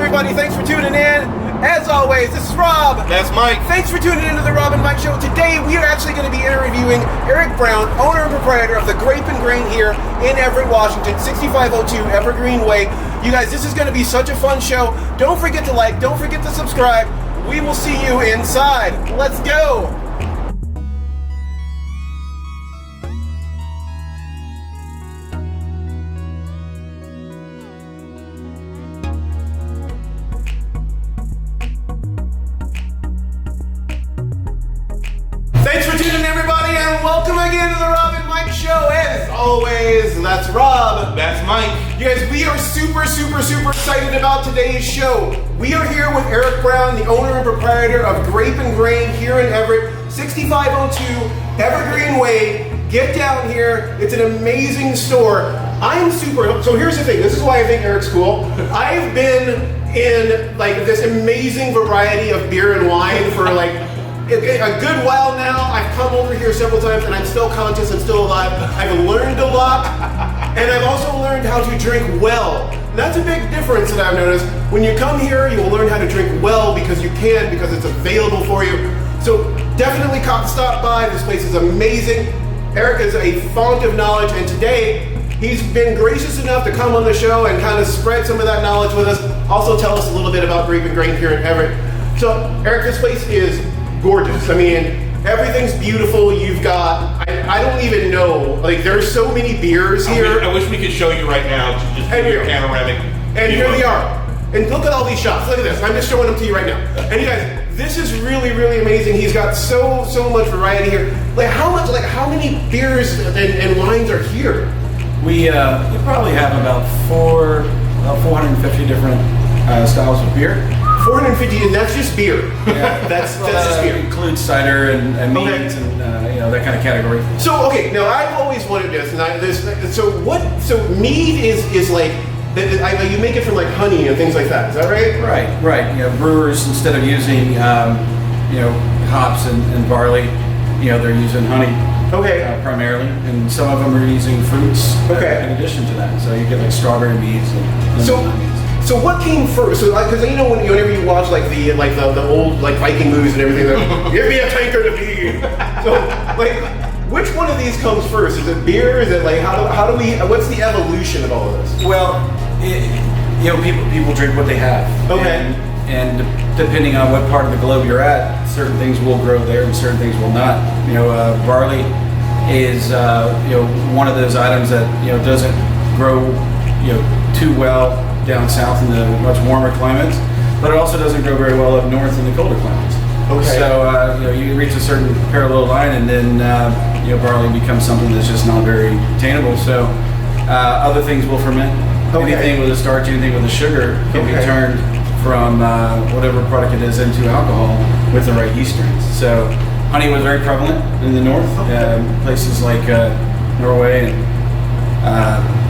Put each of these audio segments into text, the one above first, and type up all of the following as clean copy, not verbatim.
everybody. Thanks for tuning in. As always, this is Rob. That's Mike. Thanks for tuning into the Rob and Mike Show. Today, we are actually going to be interviewing Eric Brown, owner and proprietor of the Grape and Grain here in Everett, Washington, 6502 Evergreen Way. You guys, this is going to be such a fun show. Don't forget to like, don't forget to subscribe. We will see you inside. Let's go. Thanks for tuning in, everybody, and welcome again to the Rob and Mike Show. As always, that's Rob. That's Mike. You guys, we are super excited about today's show. We are here with Eric Brown, the owner and proprietor of Grape and Grain here in Everett, 6502 Evergreen Way. Get down here. It's an amazing store. So here's the thing. This is why I think Eric's cool. I've been in like this amazing variety of beer and wine for like a good while now. I've come over here several times and I'm still conscious and still alive. I've learned a lot, and I've also learned how to drink well. And that's a big difference that I've noticed. When you come here, you will learn how to drink well because you can, because it's available for you. So definitely stop by. This place is amazing. Eric is a font of knowledge, and today he's been gracious enough to come on the show and kind of spread some of that knowledge with us. Also tell us a little bit about Grape and Grain here in Everett. So Eric, this place is gorgeous. I mean, everything's beautiful. You've got, I don't even know, like there's so many beers here. I wish we could show you right now to just give you a panoramic. And here they are. And look at all these shots. Look at this. I'm just showing them to you right now. And you guys, this is really amazing. He's got so much variety here. Like how many beers and wines are here? We probably have about 450 different styles of beer. 450, and that's just beer. Yeah, that's just beer. Includes cider and meads and that kind of category. So okay, now I've always wanted this, and so mead is like, you make it from like honey and things like that. Is that right? Right. Brewers, instead of using hops and barley, they're using honey. Okay. Primarily, and some of them are using fruits. Okay. In addition to that, so you get like strawberry meads and meads. So what came first? So because whenever you watch like the old like Viking movies and everything, like, give me a tankard of mead. So like, which one of these comes first? Is it beer? Is it like how do we? What's the evolution of all of this? Well, people drink what they have. Okay. And depending on what part of the globe you're at, certain things will grow there and certain things will not. Barley is one of those items that doesn't grow too well down south in the much warmer climates, but it also doesn't grow very well up north in the colder climates. Okay. So you reach a certain parallel line, and then barley becomes something that's just not very attainable. So other things will ferment. Okay. Anything with a starch, anything with a sugar can be turned from whatever product it is into alcohol with the right yeast strains. So honey was very prevalent in the north, places like Norway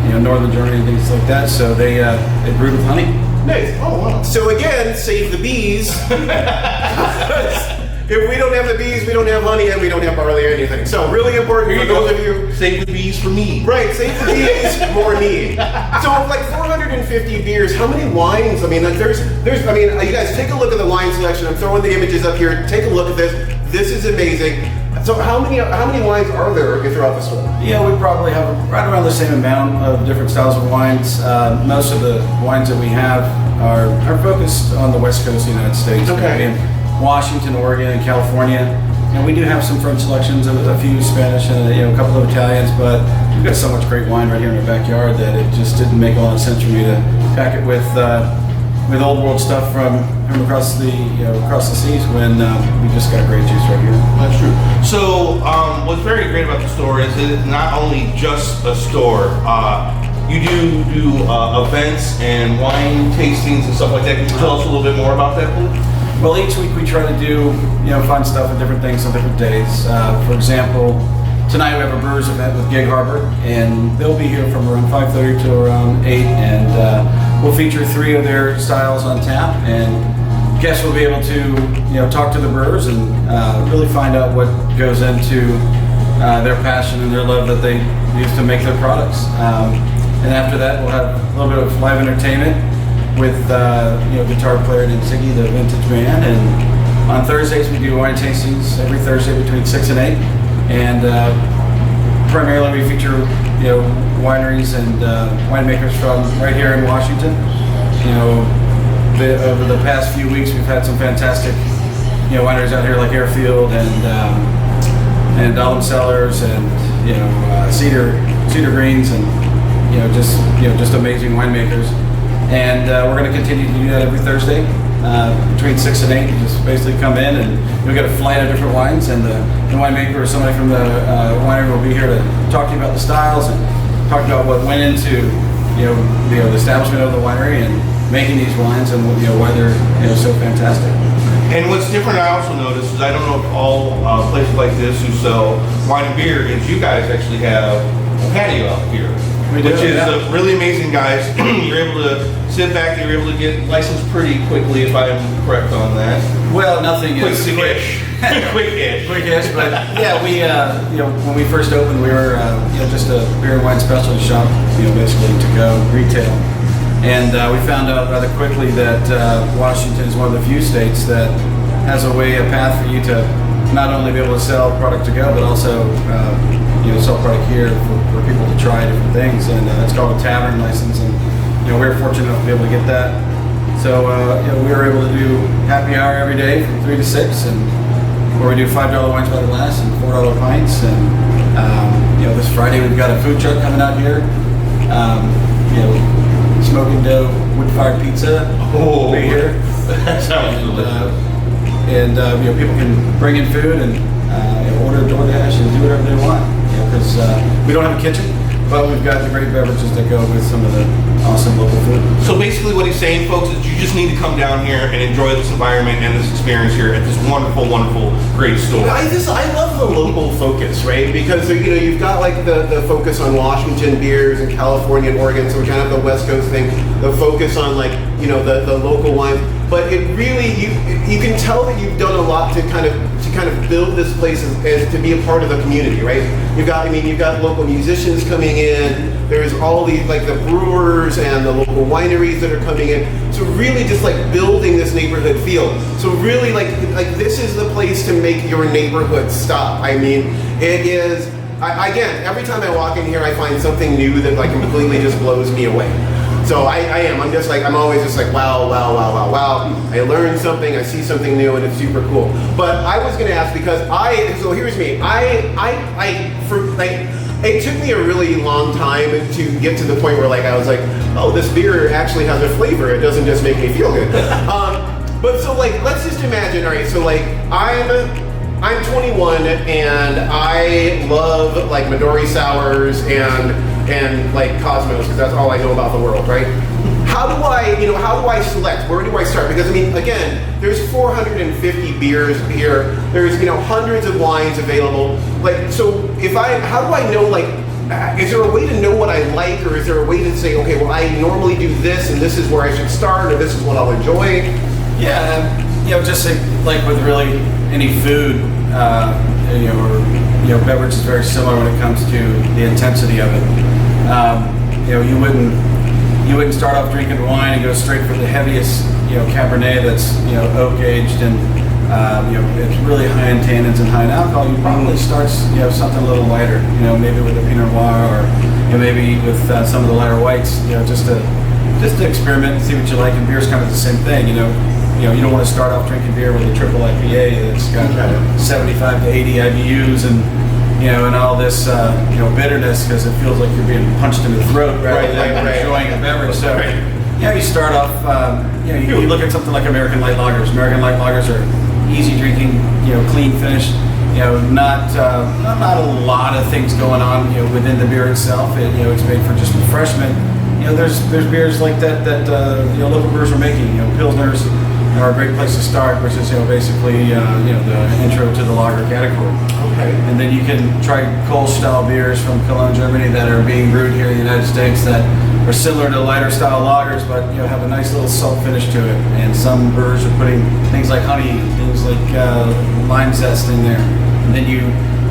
and northern Germany and things like that. So they brewed with honey. Nice. Oh wow. So again, save the bees. If we don't have the bees, we don't have honey, and we don't have barley or anything. So really important for those of you. Save the bees for me. Right, save the bees, more me. So like 450 beers, how many wines? I mean, like you guys take a look at the wine selection. I'm throwing the images up here. Take a look at this. This is amazing. So how many wines are there throughout the store? We probably have right around the same amount of different styles of wines. Most of the wines that we have are focused on the West Coast of the United States. Okay. In Washington, Oregon, and California. And we do have some French selections, a few Spanish, and a couple of Italians, but we've got so much great wine right here in our backyard that it just didn't make a lot of sense for me to pack it with old world stuff from across the seas when we just got great juice right here. That's true. So what's very great about the store is that it's not only just a store. You do events and wine tastings and stuff like that. Can you tell us a little bit more about that, please? Well, each week we try to do fun stuff and different things on different days. For example, tonight we have a brewers event with Gig Harbor, and they'll be here from around 5:30 to around 8, and we'll feature 3 of their styles on tap, and guests will be able to talk to the brewers and really find out what goes into their passion and their love that they use to make their products. And after that, we'll have a little bit of live entertainment. with guitar player named Ziggy, the vintage man. And on Thursdays we do wine tastings every Thursday between 6 and 8, and primarily we feature wineries and winemakers from right here in Washington. Over the past few weeks we've had some fantastic wineries out here like Airfield and Dollum Cellars and Cedar Greens, and just amazing winemakers. And we're going to continue to do that every Thursday between 6 and 8. You just basically come in and you'll get a flight of different wines, and the winemaker or somebody from the winery will be here to talk to you about the styles and talk about what went into the establishment of the winery and making these wines, and why they're so fantastic. And what's different, I also noticed, is I don't know if all places like this who sell wine and beer, is you guys actually have a patio out here. We do, which is yeah. Really amazing, guys. You're able to sit back, you're able to get licensed pretty quickly, if I'm correct on that. Well, nothing is Quick-ish. Quick-ish. Quick-ish, but yeah, we when we first opened, we were just a beer and wine specialty shop, basically to go retail. And we found out rather quickly that Washington is one of the few states that has a path for you to not only be able to sell product to go, but also sell product here for people to try different things. And it's called a tavern license, and we were fortunate enough to be able to get that. So we were able to do happy hour every day from 3 to 6, and where we do $5 wines by the glass and $4 pints. And this Friday we've got a food truck coming out here. Smoking dough, wood-fired pizza. Oh, be here. That sounds delicious. And people can bring in food and order DoorDash and do whatever they want. Because we don't have a kitchen, but we've got the great beverages that go with some of the awesome local food. So basically what he's saying, folks, is you just need to come down here and enjoy this environment and this experience here at this wonderful, wonderful, great store. I love the local focus, right? Because you've got like the focus on Washington beers and California and Oregon, so we kind of have the West Coast thing. The focus on like the local wines, but it really you can tell that you've done a lot to kind of build this place as to be a part of the community, right? You've got local musicians coming in. There's all these like the brewers and the local wineries that are coming in. So really just like building this neighborhood feel. So really like this is the place to make your neighborhood stop. I mean, it is, again, every time I walk in here, I find something new that like completely just blows me away. So I'm always just like, wow. I learned something, I see something new, and it's super cool. But I was gonna ask, because so here's me. It took me a really long time to get to the point where like I was like, oh, this beer actually has a flavor. It doesn't just make me feel good. But so like, let's just imagine, all right, so like I'm 21 and I love like Midori sours and like Cosmos, because that's all I know about the world, right? How do I select? Where do I start? Because I mean, again, there's 450 beers here. There's hundreds of wines available. Like, so how do I know, like, is there a way to know what I like, or is there a way to say, okay, well, I normally do this, and this is where I should start, or this is what I'll enjoy? Yeah, just like with really any food, or beverage is very similar when it comes to the intensity of it. You wouldn't start off drinking wine and go straight for the heaviest, Cabernet that's oak aged and it's really high in tannins and high in alcohol. You probably start something a little lighter, maybe with a Pinot Noir, or maybe with some of the lighter whites, just to experiment and see what you like. And beer's kind of the same thing, you don't want to start off drinking beer with a triple IPA that's got 75 to 80 IBUs and and all this bitterness, because it feels like you're being punched in the throat rather than enjoying a beverage. So you start off. You look at something like American Light Lagers. American Light Lagers are easy drinking, clean finish. Not a lot of things going on, within the beer itself. It's made for just refreshment. There's beers like that local brewers are making. Pilsners are a great place to start, which is basically the intro to the lager category. Okay. And then you can try Kolsch style beers from Cologne, Germany, that are being brewed here in the United States that are similar to lighter style lagers, but have a nice little salt finish to it. And some brewers are putting things like honey, things like lime zest in there. And then you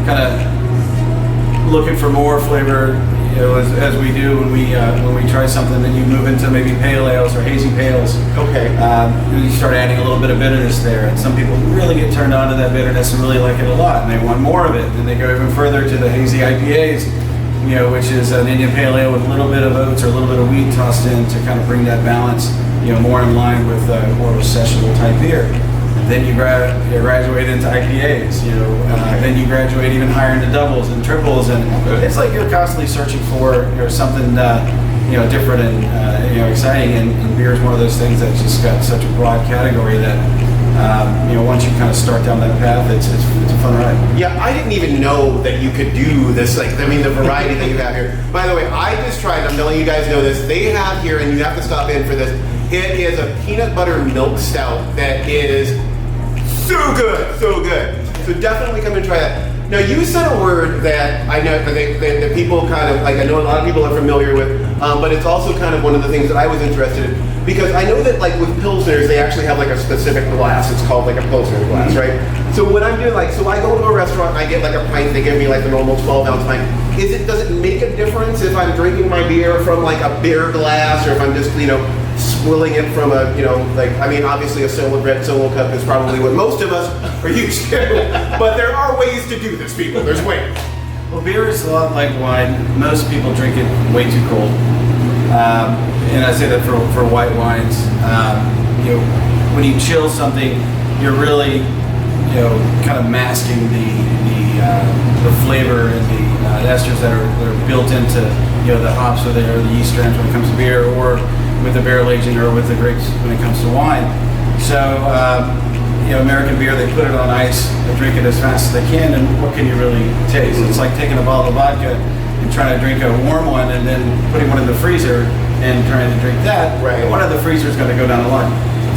kind of looking for more flavor, as we do when we try something, then you move into maybe pale ales or hazy pales. Okay. You start adding a little bit of bitterness there, and some people really get turned on to that bitterness and really like it a lot, and they want more of it. And they go even further to the hazy IPAs, which is an Indian pale ale with a little bit of oats or a little bit of wheat tossed in to kind of bring that balance, more in line with more of a sessionable type beer. Then you graduate into IPAs, then you graduate even higher into doubles and triples, and it's like you're constantly searching for something different and exciting. And beer is one of those things that's just got such a broad category that once you kind of start down that path, it's a fun ride. Yeah, I didn't even know that you could do this. The variety that you have here. By the way, I just tried. I'm telling you guys know this. They have here, and you have to stop in for this. It is a peanut butter milk stout that is so good, so good. So definitely come and try that. Now you said a word that I know that people kind of I know a lot of people are familiar with, but it's also kind of one of the things that I was interested in, because I know that with Pilsners they actually have a specific glass. It's called a Pilsner glass, right? So when I'm doing so I go to a restaurant and I get a pint. They give me the normal 12-ounce pint. Does it make a difference if I'm drinking my beer from a beer glass, or if I'm just swilling it from a obviously a red solo cup is probably what most of us are used to, but there are ways to do this, people. There's ways. Well, beer is a lot like wine. Most people drink it way too cold, and I say that for white wines. When you chill something, you're really kind of masking the flavor and the esters that are built into the hops or the yeast strands when it comes to beer, or with the barrel aging, or with the grapes when it comes to wine. So, American beer, they put it on ice, they drink it as fast as they can, and what can you really taste? It's like taking a bottle of vodka and trying to drink a warm one, and then putting one in the freezer and trying to drink that. Right. One in the freezer is going to go down a lot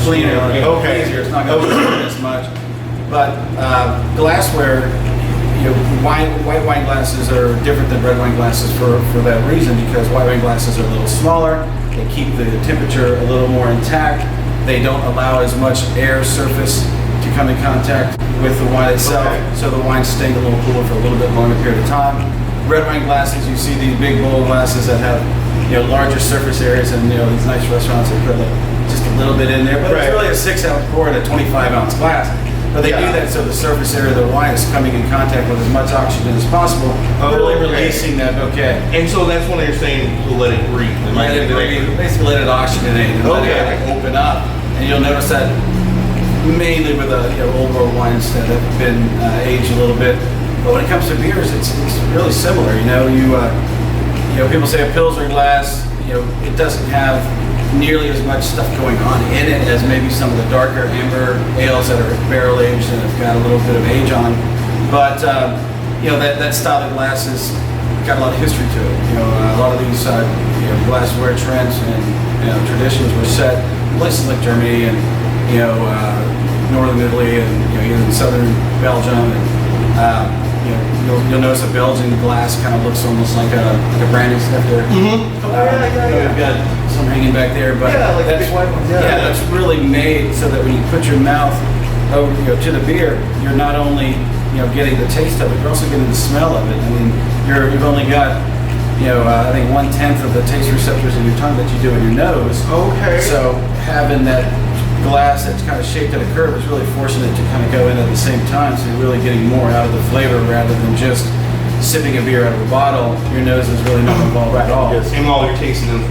cleaner, Okay. easier. It's not going to burn as much. But glassware, white wine glasses are different than red wine glasses for that reason, because white wine glasses are a little smaller. They keep the temperature a little more intact. They don't allow as much air surface to come in contact with the wine itself, so the wine's staying a little cooler for a little bit longer period of time. Red wine glasses, you see these big bowl glasses that have larger surface areas, and these nice restaurants they put just a little bit in there, but it's really a 6-ounce pour in a 25-ounce glass. But they do that so the surface area of the wine is coming in contact with as much oxygen as possible, really releasing that bouquet. And so that's when you're saying to let it breathe. Let it breathe, basically let it oxygenate and let it open up. And you'll notice that mainly with old world wines that have been aged a little bit. But when it comes to beers, it's really similar. People say a Pilsner glass, it doesn't have nearly as much stuff going on in it as maybe some of the darker amber ales that are barrel aged and have got a little bit of age on. But that style of glass has got a lot of history to it. A lot of these glassware trends and traditions were set in places like Germany and northern Italy and even southern Belgium. And you'll notice a Belgian glass kind of looks almost like a brandy snifter. We've got some hanging back there, but that's really made so that when you put your mouth over to the beer, you're not only getting the taste of it, you're also getting the smell of it. I mean, you've only got I think 1/10 of the taste receptors in your tongue that you do in your nose. Okay. So having that glass that's kind of shaped at a curve is really forcing it to kind of go in at the same time, so you're really getting more out of the flavor rather than just sipping a beer out of a bottle. Your nose is really not involved at all. And all you're tasting is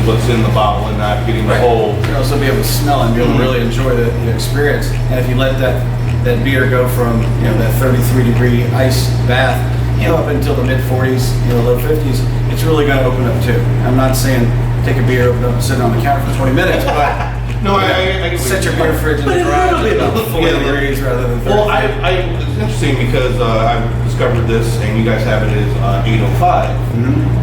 what's in the bottle and not getting the whole. You'll also be able to smell and be able to really enjoy the experience. And if you let that beer go from that 33-degree ice bath up until the mid 40s, low 50s, it's really going to open up too. I'm not saying take a beer, open up and sit on the counter for 20 minutes, but No, I set your beer fridge in the garage at about 40 degrees rather than 30. Well, it's interesting because I've discovered this, and you guys have it as 805,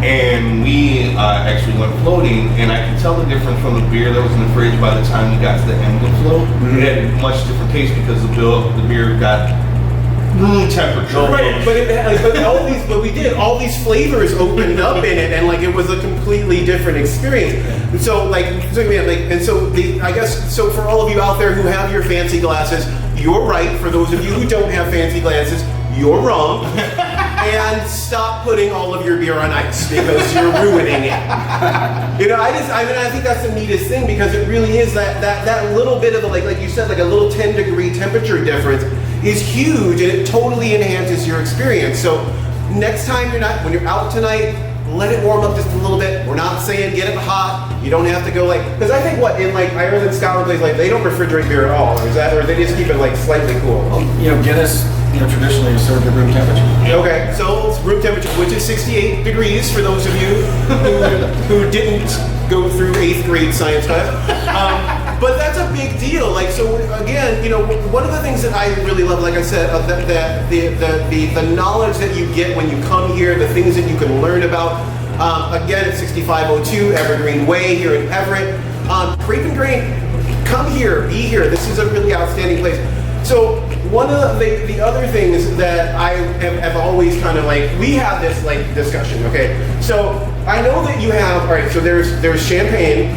and we actually went floating, and I could tell the difference from the beer that was in the fridge by the time we got to the end of the float. It had much different taste because the beer got room temperature. Right, but all these flavors opened up in it, and it was a completely different experience. And so so for all of you out there who have your fancy glasses, you're right. For those of you who don't have fancy glasses, you're wrong. And stop putting all of your beer on ice because you're ruining it. I think that's the neatest thing because it really is that little bit of a, like you said, like a little 10-degree temperature difference is huge, and it totally enhances your experience. So next time when you're out tonight, let it warm up just a little bit. We're not saying get it hot. You don't have to go because I think in like Ireland, Scotland, places like they don't refrigerate beer at all. Or they just keep it like slightly cool. Guinness, traditionally is served at room temperature. Okay, so it's room temperature, which is 68 degrees for those of you who didn't go through 8th grade science class. But that's a big deal. So again, one of the things that I really love, like I said, the knowledge that you get when you come here, the things that you can learn about. Again, it's 6502 Evergreen Way here in Everett. Grape and Grain, come here, be here. This is a really outstanding place. So one of the other things that I have always kind of we have this discussion, okay? So I know that you have, all right, so there's champagne,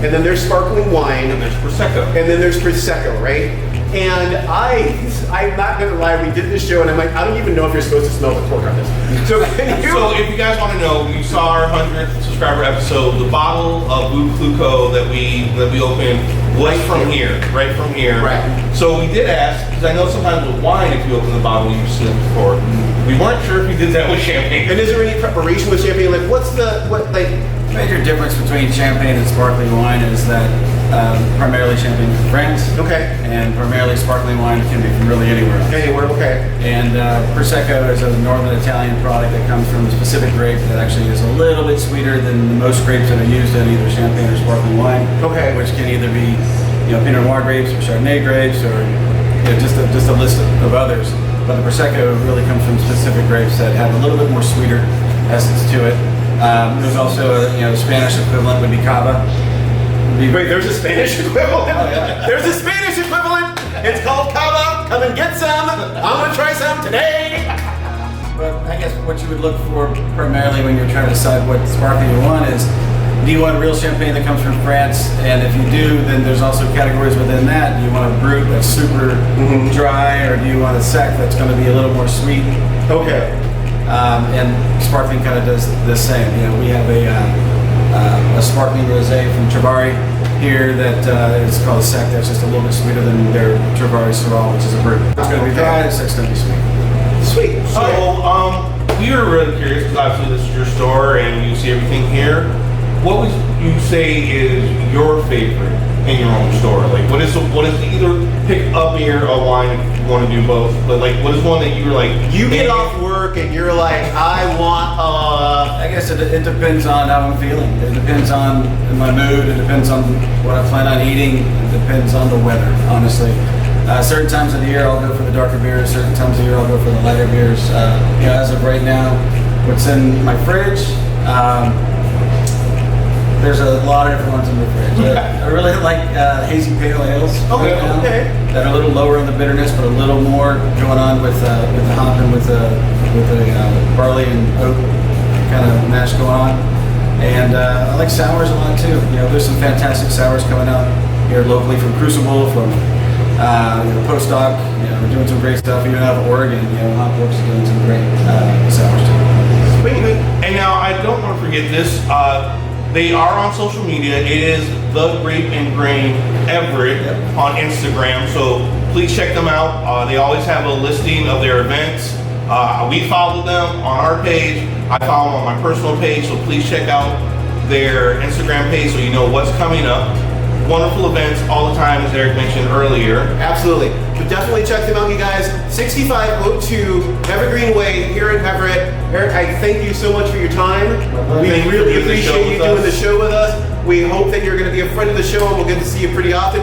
and then there's sparkling wine. And there's Prosecco. And then there's Prosecco, right? And I'm not gonna lie, we did this show and I'm like, I don't even know if you're supposed to smell the cork on this. So if you guys want to know, you saw our 100th subscriber episode, the bottle of Blue Cluco that we opened was right from here. Right. So we did ask, because I know sometimes with wine, if you open the bottle, you sip the cork. We weren't sure if we did that with champagne. And is there any preparation with champagne? Major difference between champagne and sparkling wine is that primarily champagne from France. Okay. And primarily sparkling wine can be from really anywhere else. Anywhere, okay. And Prosecco is a northern Italian product that comes from a specific grape that actually is a little bit sweeter than most grapes that are used in either champagne or sparkling wine. Okay. Which can either be Pinot Noir grapes or Chardonnay grapes or just a list of others. But the Prosecco really comes from specific grapes that have a little bit more sweeter essence to it. There's also the Spanish equivalent would be Cava. Wait, there's a Spanish equivalent? Oh, yeah. There's a Spanish equivalent! It's called Cava! Come and get some! I'm gonna try some today! But I guess what you would look for primarily when you're trying to decide what sparkling you want is, do you want real champagne that comes from France? And if you do, then there's also categories within that. Do you want a brut that's super dry, or do you want a sec that's going to be a little more sweet? Okay. And sparkling kind of does the same. We have a sparkling rosé from Travari here that is called a sec. That's just a little bit sweeter than their Travari Syrah, which is a brut. It's going to be dry. The sec's going to be sweet. Sweet. So we were really curious because obviously this is your store and you see everything here. What would you say is your favorite in your own store? What is either pick a beer or wine if you want to do both, but what is one that you were you get off work and you're like, I want I guess it depends on how I'm feeling. It depends on my mood. It depends on what I plan on eating. It depends on the weather, honestly. Certain times of the year I'll go for the darker beers. Certain times of the year I'll go for the lighter beers. As of right now, what's in my fridge, there's a lot of different ones in the fridge. I really like hazy pale ales right now, that are a little lower in the bitterness, but a little more going on with the hop and with the barley and oat kind of mash going on. And I like sours a lot too. There's some fantastic sours coming out here locally from Crucible, from Postdoc. We're doing some great stuff even out of Oregon. Hopworks is doing some great sours too. Sweet. And now I don't want to forget this. They are on social media. It is the Grape and Grain Everett on Instagram. So please check them out. They always have a listing of their events. We follow them on our page. I follow them on my personal page. So please check out their Instagram page so you know what's coming up. Wonderful events all the time, as Eric mentioned earlier. Absolutely. But definitely check them out, you guys. 6502 Evergreen Way here in Everett. Eric, I thank you so much for your time. We really appreciate you doing the show with us. We hope that you're going to be a friend of the show and we'll get to see you pretty often.